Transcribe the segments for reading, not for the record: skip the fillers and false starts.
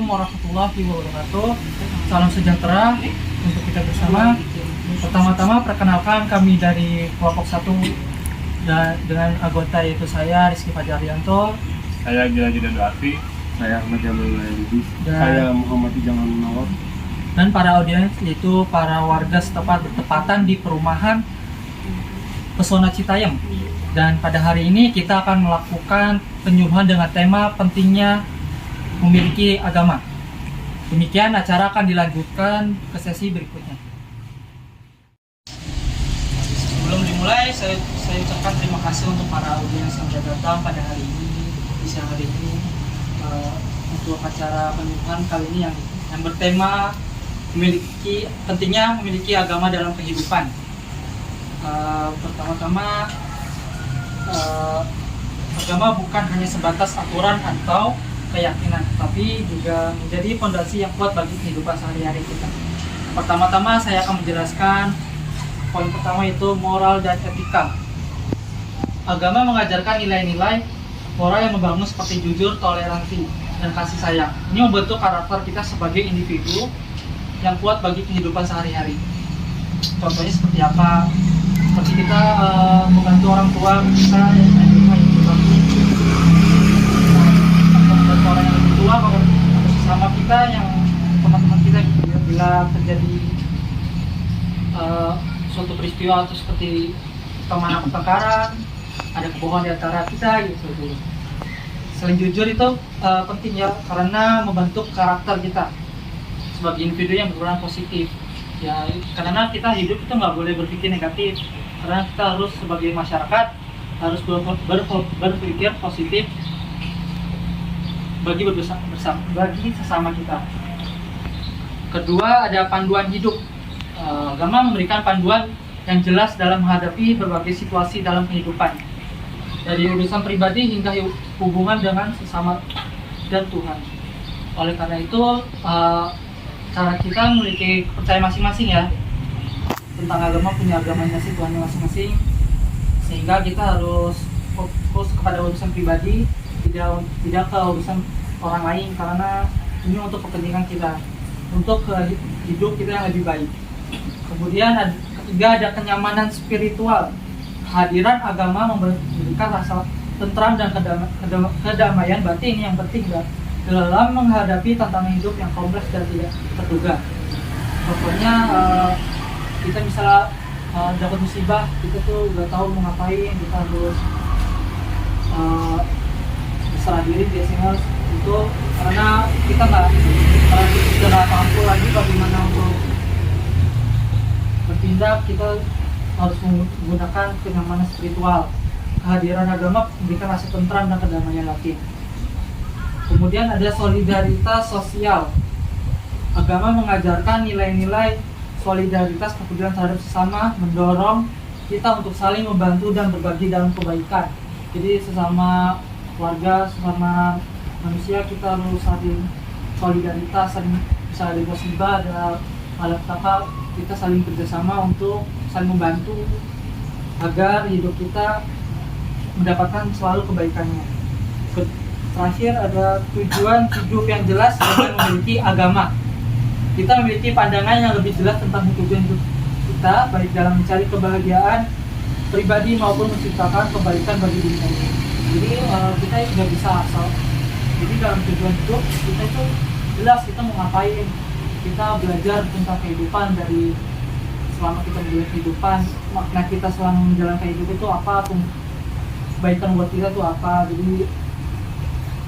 Assalamualaikum warahmatullahi wabarakatuh. Salam sejahtera untuk kita bersama. Pertama-tama perkenalkan kami dari kelompok 1 dan dengan anggota yaitu saya Rizky Fajaryanto, saya Gila Jidan Doafi, saya Ahmad Jamil Layudi, dan, saya Muhammad Jamal Munawar, dan para audiens yaitu para warga setempat bertepatan di perumahan Pesona Citayam. Dan pada hari ini kita akan melakukan penyuluhan dengan tema pentingnya memiliki agama. Demikian acara akan dilanjutkan ke sesi berikutnya. Sebelum dimulai, saya ucapkan terima kasih untuk para audiens yang sudah datang pada hari ini, di siang hari ini, untuk acara penyuluhan kali ini yang bertema pentingnya memiliki agama dalam kehidupan. Pertama-tama, agama bukan hanya sebatas aturan atau keyakinan, tapi juga menjadi fondasi yang kuat bagi kehidupan sehari-hari kita. Pertama-tama saya akan menjelaskan poin pertama, yaitu moral dan etika. Agama mengajarkan nilai-nilai moral yang membangun seperti jujur, toleransi, dan kasih sayang. Ini membentuk karakter kita sebagai individu yang kuat bagi kehidupan sehari-hari. Contohnya seperti apa? Seperti kita membantu orang tua kita yang membantu orang yang lebih tua, atau sesama kita yang teman-teman kita bila terjadi suatu peristiwa atau seperti pertengkaran, ada kebohongan di antara kita gitu. Selain jujur itu penting ya, karena membentuk karakter kita sebagai individu yang berperan positif. Ya, karena kita hidup itu nggak boleh berpikir negatif, karena kita harus sebagai masyarakat harus berpikir positif bagi sesama kita. Kedua, ada panduan hidup. Agama memberikan panduan yang jelas dalam menghadapi berbagai situasi dalam kehidupan, dari urusan pribadi hingga hubungan dengan sesama dan Tuhan. Oleh karena itu, cara kita memiliki kepercayaan masing-masing ya tentang agama, punya agamanya sih, Tuhannya masing-masing, sehingga kita harus fokus kepada urusan pribadi, tidak ke urusan orang lain, karena ini untuk kepentingan kita, untuk hidup kita yang lebih baik. Kemudian ketiga, ada kenyamanan spiritual. Kehadiran agama memberikan rasa tentram dan kedamaian batin yang penting dalam menghadapi tantangan hidup yang kompleks dan tidak terduga. Pokoknya kita misalnya dapat musibah, kita tuh udah tahu mau ngapain, kita harus berserah diri biasanya itu, karena kita nggak mampu lagi bagaimana untuk bertindak, kita harus menggunakan kenyamanan spiritual. Kehadiran agama memberikan rasa tentram dan kedamaian batin. Kemudian ada solidaritas sosial. Agama mengajarkan nilai-nilai solidaritas, kepedulian terhadap sesama, mendorong kita untuk saling membantu dan berbagi dalam kebaikan. Jadi sesama warga, sesama manusia kita harus saling solidaritas, bisa ada musibah, ada malapetaka, kita saling kerjasama untuk saling membantu agar hidup kita mendapatkan selalu kebaikannya. Terakhir, ada tujuan hidup yang jelas dengan memiliki agama. Kita memiliki pandangan yang lebih jelas tentang tujuan hidup kita, baik dalam mencari kebahagiaan pribadi maupun menciptakan kebaikan bagi dunia ini. Jadi kita nggak bisa asal. Jadi dalam tujuan hidup kita itu jelas kita mau ngapain. Kita belajar tentang kehidupan, dari selama kita menjalani kehidupan, makna kita selama menjalankan hidup itu apa, kebaikan buat kita itu apa. Jadi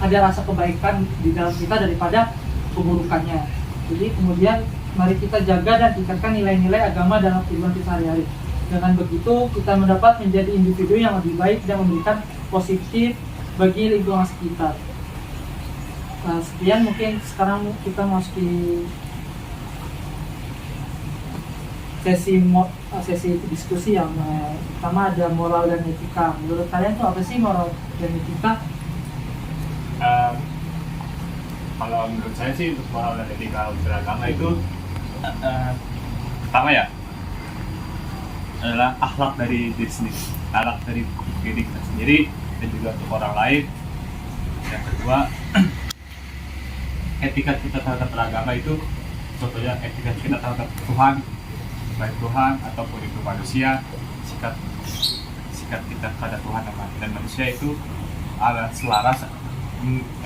ada rasa kebaikan di dalam kita daripada keburukannya. Jadi kemudian mari kita jaga dan tingkatkan nilai-nilai agama dalam kehidupan kita sehari-hari. Dengan begitu kita mendapat menjadi individu yang lebih baik dan memberikan positif bagi lingkungan sekitar. Nah, sekian, mungkin sekarang kita masuki sesi diskusi yang pertama, ada moral dan etika. Menurut kalian tuh apa sih moral dan etika? Kalau menurut saya sih, untuk moral dan etika beragama itu pertama ya adalah akhlak dari diri sendiri, akhlak dari diri kita sendiri dan juga untuk orang lain. Yang kedua, etika kita terhadap beragama itu, contohnya etika kita terhadap Tuhan, baik Tuhan ataupun itu manusia, sikap kita terhadap Tuhan dan manusia itu selaras,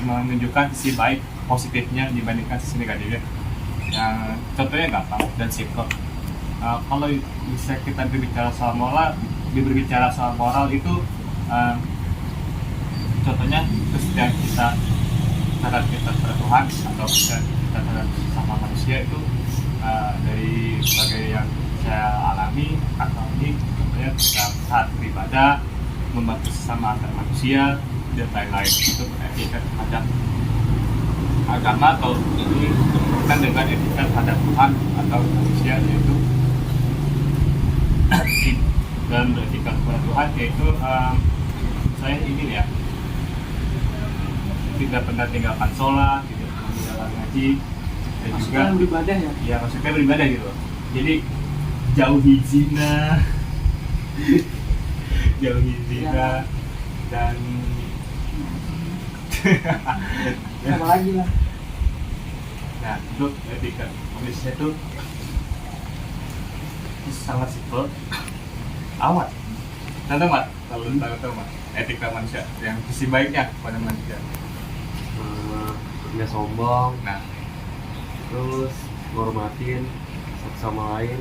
menunjukkan sisi baik positifnya dibandingkan sisi negatifnya. Yang contohnya gampang dan simple. Kalau bisa kita berbicara soal moral, itu contohnya kesetiaan kita terhadap Tuhan atau kita terhadap sama manusia itu dari sebagai yang saya alami atau ini, contohnya kita saat beribadah, membantu sesama antar manusia dan lain-lain. Itu etika terhadap agama, atau ini bukan dengan etika terhadap Tuhan atau manusia, yaitu dalam etika kepada Tuhan, yaitu saya ini ya tidak pernah tinggalkan sholat, tidak pernah tinggalkan ngaji, dan juga beribadah ya. Ya maksudnya beribadah gitu. Jadi jauhi zina, dan Apa lagi lah. nah itu etika manusia itu sangat simpel, awat. Tahu nggak? Tahu nggak? Etika manusia yang sisi baiknya pada manusia. Nggak sombong, Nah, terus ngormatin satu sama lain,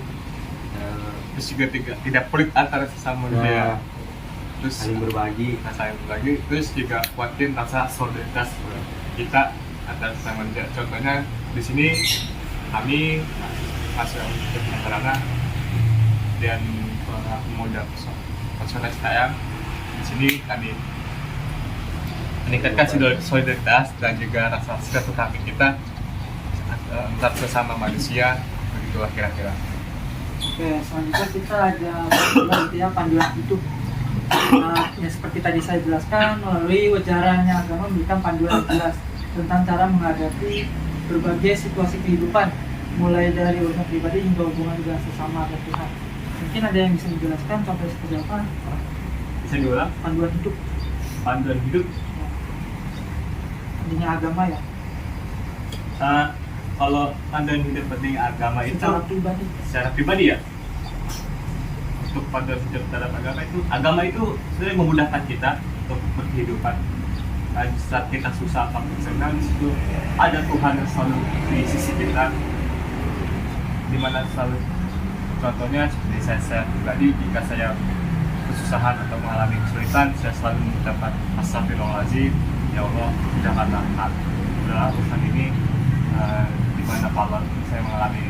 terus juga tidak pelit antara sesama manusia. Terus saling berbagi. saling berbagi, terus juga kuatin rasa solidaritas kita antar sesama manusia. Contohnya di sini kami masih anak dan para pemuda personal sayang, di sini kami meningkatkan solidaritas dan juga rasa silaturahmi kita antar sesama manusia, begitulah kira-kira. Oke, selanjutnya kita ada ya panduan hidup. Ya seperti tadi saya jelaskan, melalui wajarannya agama memberikan panduan yang jelas tentang cara menghadapi berbagai situasi kehidupan, mulai dari urusan pribadi hingga hubungan dengan sesama dan Tuhan. Mungkin ada yang bisa dijelaskan contohnya seperti apa? Bisa diulang? Panduan hidup. Panduan hidup. Pentingnya agama ya. Kalau panduan hidup penting agama itu Secara pribadi. secara pribadi ya. Untuk panduan hidup terhadap agama itu sebenarnya memudahkan kita untuk berkehidupan. Saat kita susah apa senang, di situ ada Tuhan yang selalu di sisi kita, dimana selalu, contohnya seperti saya pribadi, jika saya kesusahan atau mengalami kesulitan, saya selalu mengucapkan astagfirullahaladzim, ya Allah, janganlah udahlah urusan ini, dimana kalau saya mengalami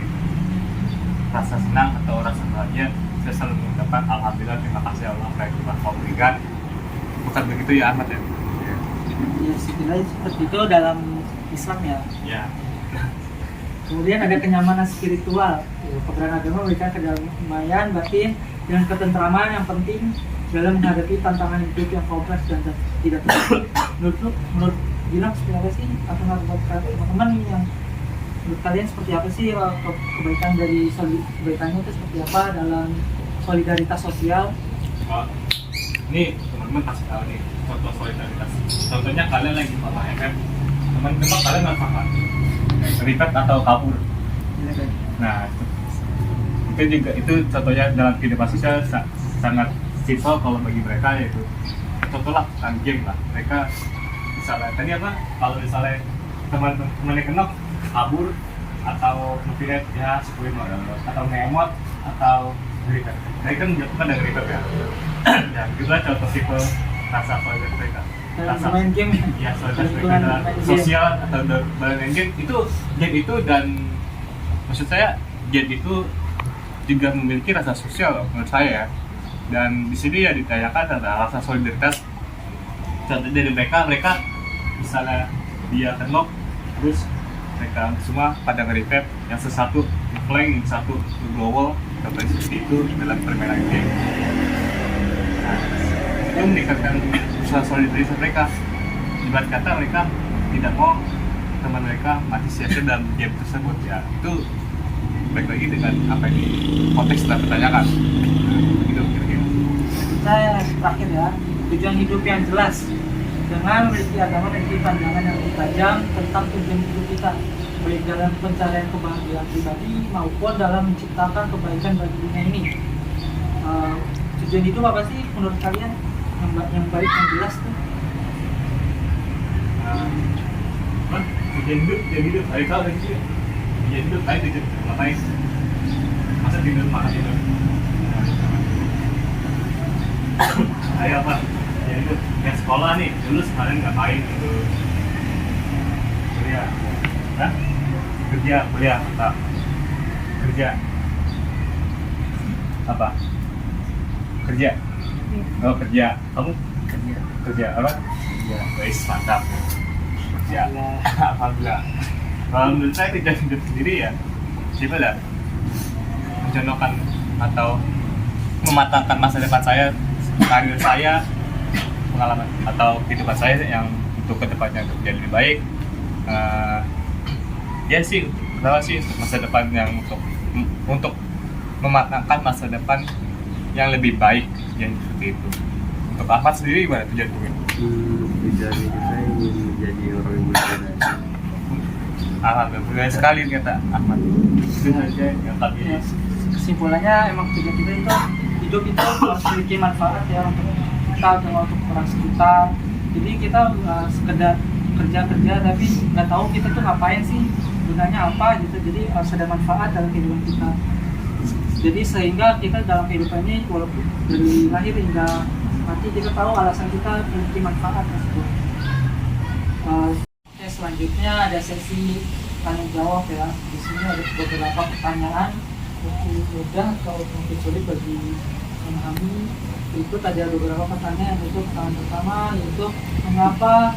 rasa senang atau rasa bahagia, saya selalu mengucapkan alhamdulillah, terima kasih Allah apa yang telah kau berikan. Bukan begitu ya Ahmad ya? Ya setidaknya seperti itu dalam Islam ya. Ya. Kemudian ada kenyamanan spiritual. Peperangan agama memberikan kedamaian batin dan ketentraman yang penting dalam menghadapi tantangan hidup yang kompleks dan tidak pasti. Menurut Gilang seperti apa sih? Atau menurut teman-teman yang menurut kalian seperti apa sih kebaikan dari kebaikannya itu seperti apa dalam solidaritas sosial? Ini teman-teman kasih tahu nih contoh solidaritas. Contohnya kalian lagi apa ya kan? Teman-teman kalian nggak paham, ribet atau kabur. Nah, itu contohnya dalam kehidupan sosial sangat simpel kalau bagi mereka, yaitu contohlah game lah. Mereka misalnya tadi apa? Kalau misalnya teman-teman yang kenal kabur atau ngepiret ya sepuin atau ngemot atau ribet. Nah, itu menjatuhkan dari ribet ya. Ya, itulah contoh tipe rasa solidaritas mereka. Rasa main game ya, solidaritas mereka dalam sosial atau dalam main game itu dan maksud saya game itu juga memiliki rasa sosial menurut saya ya. Dan di sini ya ditanyakan ada rasa solidaritas. Contoh dari mereka misalnya dia kenok, terus mereka semua pada nge-revive, yang satu nge-flank, yang satu nge-global, contohnya seperti itu dalam permainan game. Nah, itu meningkatkan usaha solidaritas mereka. Ibarat kata mereka tidak mau teman mereka mati sia-sia dalam game tersebut ya. Itu baik lagi dengan apa ini konteks telah pertanyakan. Gitu kira-kira. Saya terakhir ya, tujuan hidup yang jelas. Dengan memiliki agama memiliki pandangan yang lebih tajam tentang tujuan hidup kita, baik dalam pencarian kebahagiaan pribadi maupun dalam menciptakan kebaikan bagi dunia ini. Tujuan hidup apa sih menurut kalian yang baik, yang jelas tuh? Tujuan hidup, hari tahu dari sih. Tujuan hidup, kayak tujuan ngapain? Masa tidur makan tidur. Ayo apa? Tujuan hidup, ya sekolah nih. Dulu kemarin ngapain gitu? Kuliah, Hah? Kerja, kuliah, apa? Kerja, apa? Kerja. Oh kerja, kamu kerja apa? Kerja, guys mantap. Kerja, alhamdulillah. Kalau menurut saya tujuan hidup sendiri ya, siapa dah menjodohkan atau mematangkan masa depan saya, karir saya, pengalaman atau kehidupan saya yang untuk kedepannya untuk menjadi lebih baik. Ya sih, pertama sih masa depan yang untuk mematangkan masa depan yang lebih baik, yang seperti itu. Untuk Ahmad sendiri gimana tujuan hidup? Tujuan hidup saya ingin menjadi orang yang berguna. Alhamdulillah sekali kata Ahmad. Itu saja yang kami. Kesimpulannya emang tujuan kita itu hidup itu harus memiliki manfaat ya untuk kita dan untuk orang sekitar. Jadi kita sekedar kerja tapi nggak tahu kita tuh ngapain sih, gunanya apa gitu. Jadi harus ada manfaat dalam kehidupan kita. Jadi sehingga kita dalam kehidupan ini walaupun dari lahir hingga mati kita tahu alasan kita memiliki manfaat tersebut. Selanjutnya ada sesi tanya jawab ya. Di sini ada beberapa pertanyaan mungkin mudah atau mungkin sulit bagi memahami. Berikut ada beberapa pertanyaan. Untuk pertanyaan pertama yaitu mengapa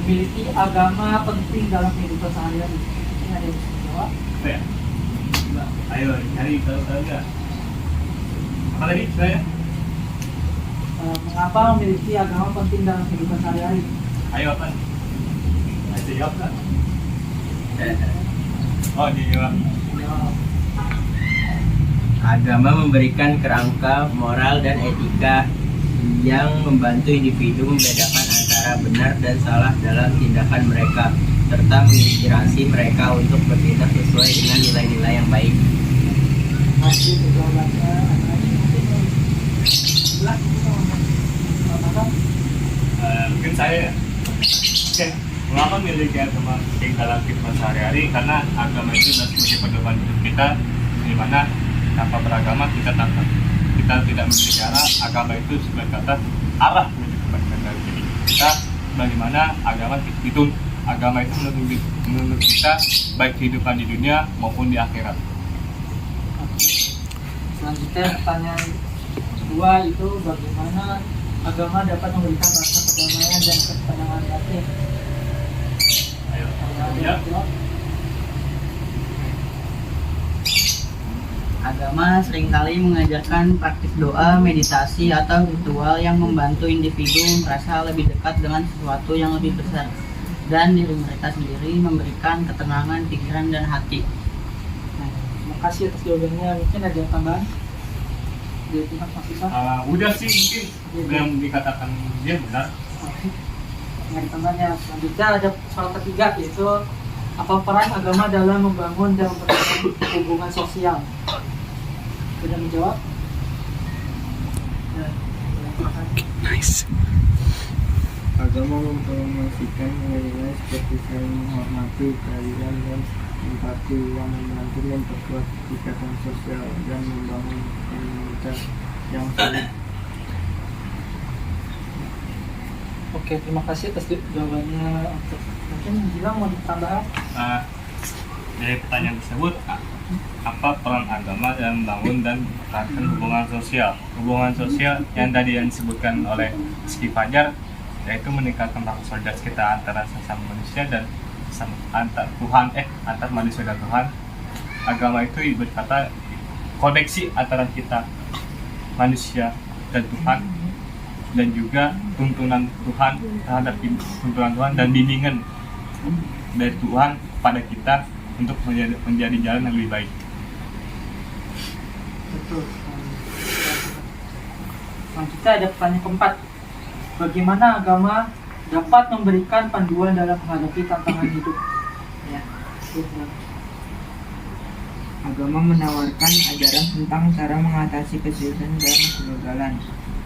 memiliki agama penting dalam kehidupan sehari-hari? Ini ada yang bisa jawab. Apa ya? Ayo cari tahu nggak? Apa tadi saya? Mengapa memiliki agama penting dalam kehidupan sehari-hari? Ayo apa? Ayo jawab kan? Oh dijawab. Agama memberikan kerangka moral dan etika yang membantu individu membedakan antara benar dan salah dalam tindakan mereka, serta menginspirasi mereka untuk bertindak sesuai dengan nilai-nilai yang baik. Masih jawabannya Mungkin saya Oke, mengapa memiliki agama penting dalam kehidupan sehari-hari? Karena agama itu adalah sebagai pedoman hidup kita, di mana tanpa beragama kita tidak memiliki arah. Agama itu sebagai kata arah menuju kebaikan dari diri kita. Bagaimana agama itu menurut kita baik kehidupan di dunia maupun di akhirat. Selanjutnya pertanyaan kedua itu bagaimana agama dapat memberikan rasa kedamaian dan ketenangan batin? Ayo, Ya. Agama seringkali mengajarkan praktik doa, meditasi, atau ritual yang membantu individu merasa lebih dekat dengan sesuatu yang lebih besar dan diri mereka sendiri, memberikan ketenangan pikiran dan hati. Nah, terima kasih atas jawabannya. Mungkin ada tambahan? Dari pihak Mas Isa? Udah sih mungkin yang dikatakan dia benar. Oke. Nah, tambahannya selanjutnya ada soal ketiga yaitu apa peran agama dalam membangun dan memperbaiki hubungan sosial? Sudah menjawab? Ya, Nice. Agama mempromosikan nilai-nilai seperti saling menghormati, keadilan, dan empati yang membantu memperkuat ikatan sosial dan membangun komunitas yang solid. Oke, terima kasih atas jawabannya. Mungkin Gilang mau ditambah? Dari pertanyaan tersebut, apa peran agama dalam membangun dan mempertahankan hubungan sosial? Hubungan sosial yang tadi yang disebutkan oleh Rizky Fajar, yaitu meningkatkan rasa solidaritas kita antara sesama manusia dan antar manusia dan Tuhan. Agama itu berkata koneksi antara kita manusia dan Tuhan, dan juga tuntunan Tuhan terhadap tuntunan Tuhan dan bimbingan dari Tuhan pada kita untuk menjadi jalan yang lebih baik. Betul. Selanjutnya ada pertanyaan keempat. Bagaimana agama dapat memberikan panduan dalam menghadapi tantangan hidup. Ya, gitu. Agama menawarkan ajaran tentang cara mengatasi kesulitan dan kegagalan,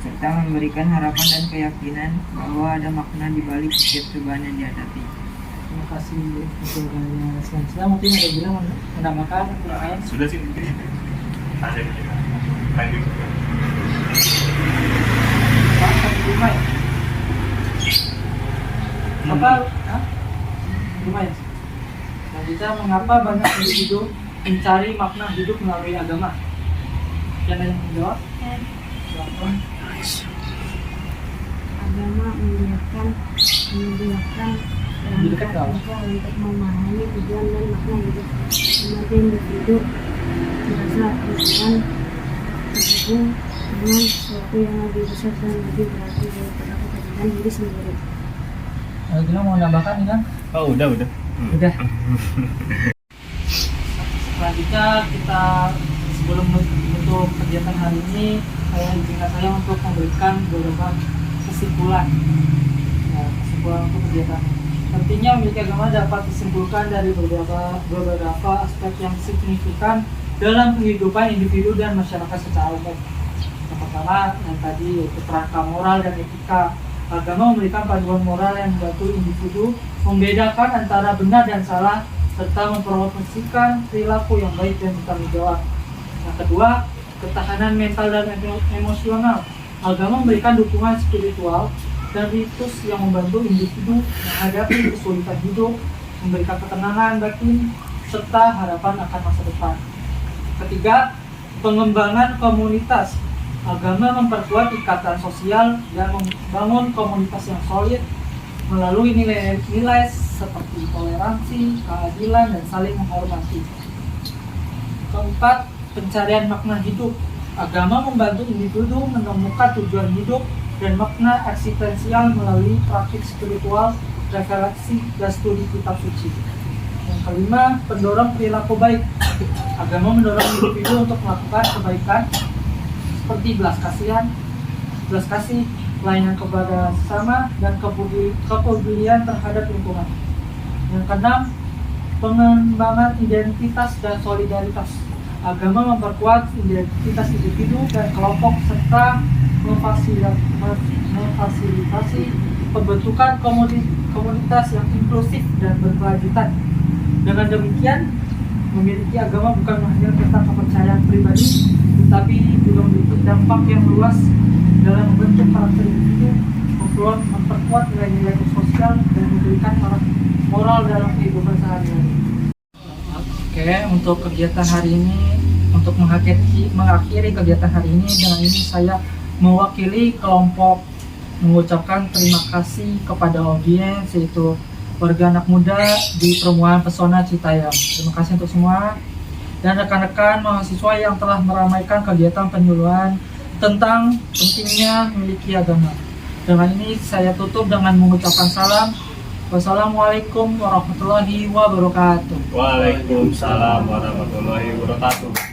serta memberikan harapan dan keyakinan bahwa ada makna di balik setiap cobaan yang dihadapi. Terima kasih untuk selanjutnya. Mungkin ada bilang menambahkan lain. Sudah sih mungkin. Ada lanjut. Pak, ya? Apa? Hah? Lumayan. Selanjutnya, mengapa banyak individu mencari makna hidup melalui agama? Yang ada yang menjawab? Silakan. Agama menjelaskan Menjelaskan apa? untuk memahami tujuan dan makna hidup. Membantu individu merasa Tuhan terhubung dengan sesuatu yang lebih besar dan lebih berarti daripada kepentingan diri sendiri. Ada bilang mau nambahkan ini kan? Oh, udah. Udah. Selanjutnya kita sebelum menutup kegiatan hari ini, izinkan saya untuk memberikan beberapa kesimpulan. Ya, kesimpulan untuk kegiatan. Tentunya memiliki agama dapat disimpulkan dari beberapa aspek yang signifikan dalam kehidupan individu dan masyarakat secara umum. Yang pertama, yang tadi yaitu kerangka moral dan etika. Agama memberikan panduan moral yang membantu individu membedakan antara benar dan salah, serta mempromosikan perilaku yang baik dan bertanggung jawab. Yang kedua, ketahanan mental dan emosional. Agama memberikan dukungan spiritual dan ritus yang membantu individu menghadapi kesulitan hidup, memberikan ketenangan batin, serta harapan akan masa depan. Ketiga, pengembangan komunitas. Agama memperkuat ikatan sosial dan membangun komunitas yang solid melalui nilai-nilai seperti toleransi, keadilan, dan saling menghormati. Keempat, pencarian makna hidup. Agama membantu individu menemukan tujuan hidup dan makna eksistensial melalui praktik spiritual, refleksi, dan studi kitab suci. Yang kelima, pendorong perilaku baik. Agama mendorong individu untuk melakukan kebaikan seperti belas kasih, pelayanan kepada sesama, dan kepedulian terhadap lingkungan. Yang keenam, pengembangan identitas dan solidaritas. Agama memperkuat identitas individu dan kelompok serta memfasilitasi pembentukan komunitas yang inklusif dan berkelanjutan. Dengan demikian, memiliki agama bukan hanya tentang kepercayaan pribadi, tetapi juga memiliki dampak yang luas dalam membentuk karakter individu, memperkuat nilai-nilai sosial, dan memberikan moral dalam kehidupan sehari-hari. Oke, untuk kegiatan hari ini, untuk mengakhiri kegiatan hari ini, dengan ini saya mewakili kelompok mengucapkan terima kasih kepada audiens, yaitu warga anak muda di Perumahan Pesona Citayam. Terima kasih untuk semua dan rekan-rekan mahasiswa yang telah meramaikan kegiatan penyuluhan tentang pentingnya memiliki agama. Dengan ini saya tutup dengan mengucapkan salam. Wassalamualaikum warahmatullahi wabarakatuh. Waalaikumsalam warahmatullahi wabarakatuh.